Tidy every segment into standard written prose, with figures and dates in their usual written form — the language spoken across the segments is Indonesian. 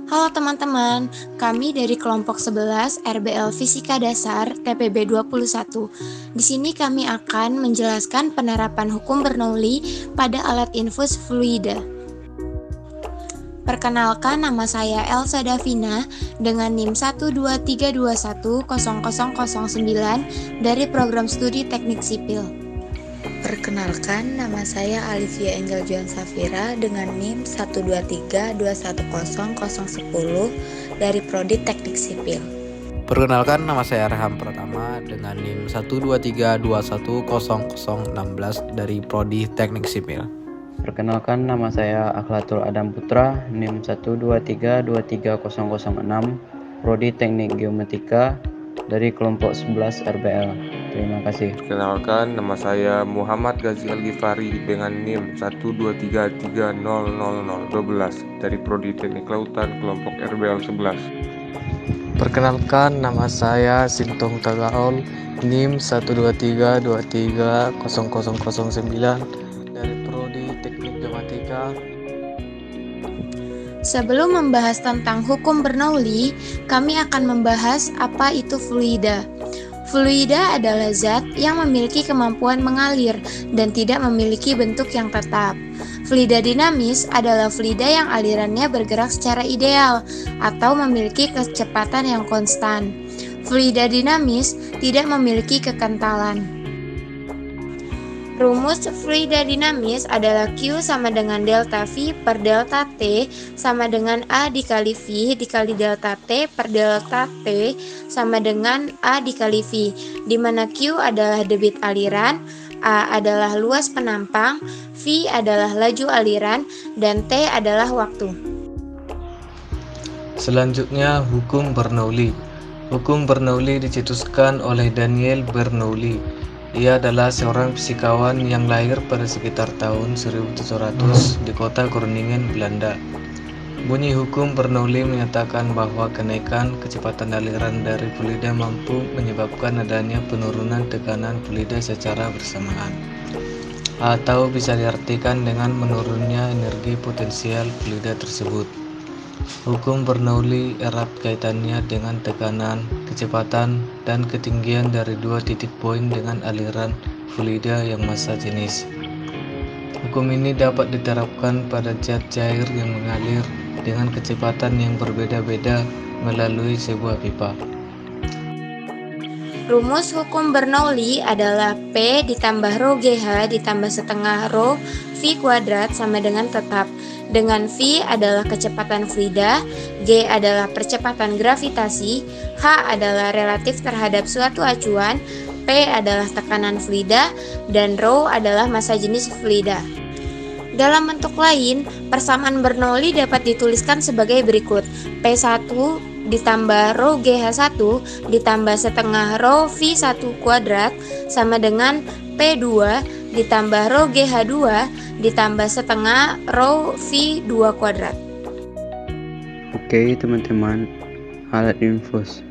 Halo teman-teman, kami dari kelompok 11 RBL Fisika Dasar TPB 21. Di sini kami akan menjelaskan penerapan hukum Bernoulli pada alat infus fluida. Perkenalkan, nama saya Elsa Davina dengan NIM 123210009 dari Program Studi Teknik Sipil. Perkenalkan, nama saya Alivia Angel Joan Safira dengan NIM 123210010 dari Prodi Teknik Sipil. Perkenalkan, nama saya Arham Pratama dengan NIM 123210016 dari Prodi Teknik Sipil. Perkenalkan, nama saya Akhlatul Adam Putra, NIM 123230006, Prodi Teknik Geomatika dari kelompok 11 RBL. Terima kasih. Perkenalkan, nama saya Muhammad Ghazi Al-Ghifari dengan NIM 123300012 dari Prodi Teknik Lautan kelompok RBL 11. Perkenalkan, nama saya Sintong Tagaol, NIM 123230009 dari Prodi Teknik Geomatika. Sebelum membahas tentang hukum Bernoulli, kami akan membahas apa itu fluida. Fluida adalah zat yang memiliki kemampuan mengalir dan tidak memiliki bentuk yang tetap. Fluida dinamis adalah fluida yang alirannya bergerak secara ideal atau memiliki kecepatan yang konstan. Fluida dinamis tidak memiliki kekentalan. Rumus fluida dinamis adalah Q sama dengan delta V per delta T sama dengan A dikali V dikali delta T per delta T sama dengan A dikali V, di mana Q adalah debit aliran, A adalah luas penampang, V adalah laju aliran, dan T adalah waktu. Selanjutnya, hukum Bernoulli. Hukum Bernoulli dicetuskan oleh Daniel Bernoulli. Ia adalah seorang fisikawan yang lahir pada sekitar tahun 1700 di kota Groningen, Belanda. Bunyi hukum Bernoulli menyatakan bahwa kenaikan kecepatan aliran dari fluida mampu menyebabkan adanya penurunan tekanan fluida secara bersamaan, atau bisa diartikan dengan menurunnya energi potensial fluida tersebut. Hukum Bernoulli erat kaitannya dengan tekanan, kecepatan, dan ketinggian dari dua titik poin dengan aliran fluida yang massa jenis. Hukum ini dapat diterapkan pada zat cair yang mengalir dengan kecepatan yang berbeda-beda melalui sebuah pipa. Rumus hukum Bernoulli adalah P ditambah rho GH ditambah setengah rho V kuadrat sama dengan tetap, dengan V adalah kecepatan fluida, G adalah percepatan gravitasi, H adalah relatif terhadap suatu acuan, P adalah tekanan fluida, dan rho adalah massa jenis fluida. Dalam bentuk lain, persamaan Bernoulli dapat dituliskan sebagai berikut: P1 ditambah rho GH1 ditambah setengah rho V1 kuadrat sama dengan P2 ditambah rho GH2 ditambah setengah rho V2 kuadrat. Oke teman-teman, alat infus.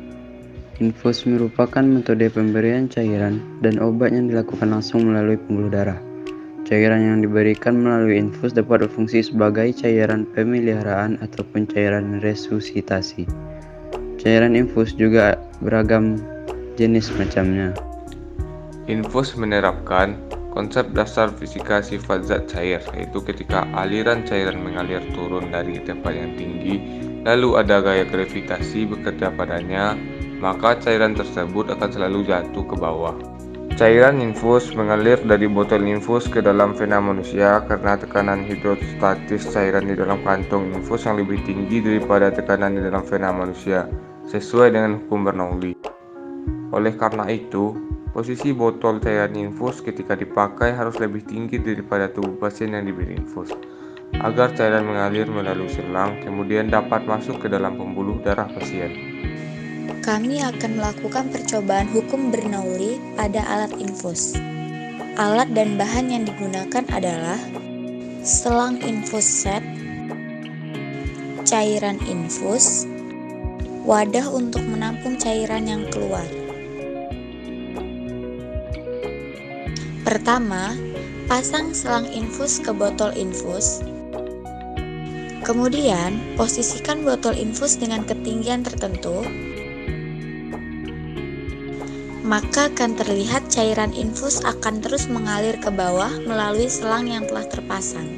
Infus merupakan metode pemberian cairan dan obat yang dilakukan langsung melalui pembuluh darah. Cairan yang diberikan melalui infus dapat berfungsi sebagai cairan pemeliharaan ataupun cairan resusitasi. Cairan infus juga beragam jenis macamnya. Infus menerapkan konsep dasar fisika sifat zat cair, yaitu ketika aliran cairan mengalir turun dari tempat yang tinggi, lalu ada gaya gravitasi bekerja padanya, maka cairan tersebut akan selalu jatuh ke bawah. Cairan infus mengalir dari botol infus ke dalam vena manusia karena tekanan hidrostatis cairan di dalam kantong infus yang lebih tinggi daripada tekanan di dalam vena manusia, sesuai dengan hukum Bernoulli. Oleh karena itu, posisi botol cairan infus ketika dipakai harus lebih tinggi daripada tubuh pasien yang diberi infus, agar cairan mengalir melalui selang, kemudian dapat masuk ke dalam pembuluh darah pasien. Kami akan melakukan percobaan hukum Bernoulli pada alat infus. Alat dan bahan yang digunakan adalah selang infus set, cairan infus, wadah untuk menampung cairan yang keluar. Pertama, pasang selang infus ke botol infus. Kemudian, posisikan botol infus dengan ketinggian tertentu, maka akan terlihat cairan infus akan terus mengalir ke bawah melalui selang yang telah terpasang.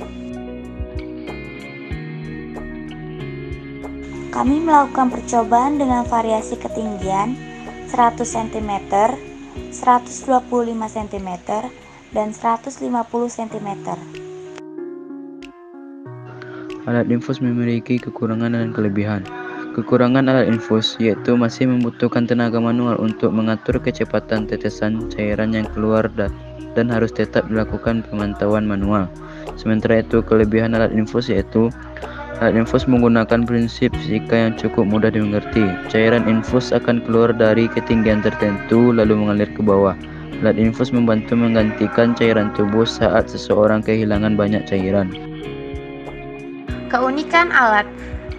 Kami melakukan percobaan dengan variasi ketinggian 100 cm, 125 cm, dan 150 cm. Alat infus memiliki kekurangan dan kelebihan. Kekurangan alat infus yaitu masih membutuhkan tenaga manual untuk mengatur kecepatan tetesan cairan yang keluar dan harus tetap dilakukan pemantauan manual. Sementara itu, kelebihan alat infus yaitu alat infus menggunakan prinsip fisika yang cukup mudah dimengerti. Cairan infus akan keluar dari ketinggian tertentu lalu mengalir ke bawah. Alat infus membantu menggantikan cairan tubuh saat seseorang kehilangan banyak cairan. Keunikan alat.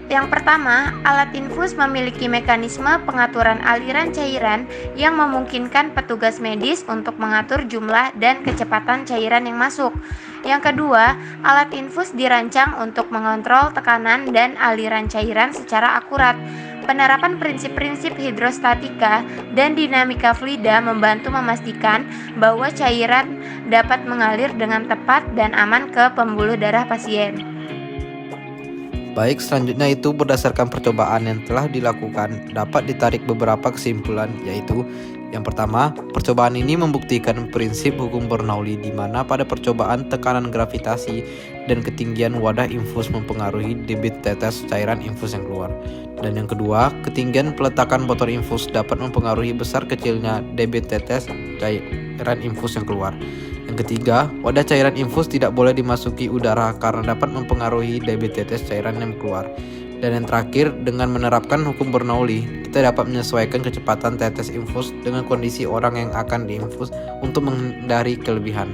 Yang pertama, alat infus memiliki mekanisme pengaturan aliran cairan yang memungkinkan petugas medis untuk mengatur jumlah dan kecepatan cairan yang masuk. Yang kedua, alat infus dirancang untuk mengontrol tekanan dan aliran cairan secara akurat. Penerapan prinsip-prinsip hidrostatika dan dinamika fluida membantu memastikan bahwa cairan dapat mengalir dengan tepat dan aman ke pembuluh darah pasien. Baik, selanjutnya itu berdasarkan percobaan yang telah dilakukan dapat ditarik beberapa kesimpulan, yaitu yang pertama, percobaan ini membuktikan prinsip hukum Bernoulli di mana pada percobaan tekanan gravitasi dan ketinggian wadah infus mempengaruhi debit tetes cairan infus yang keluar. Dan yang kedua, ketinggian peletakan botol infus dapat mempengaruhi besar kecilnya debit tetes cairan infus yang keluar. Yang ketiga, wadah cairan infus tidak boleh dimasuki udara karena dapat mempengaruhi debit tetes cairan yang keluar. Dan yang terakhir, dengan menerapkan hukum Bernoulli, kita dapat menyesuaikan kecepatan tetes infus dengan kondisi orang yang akan diinfus untuk menghindari kelebihan.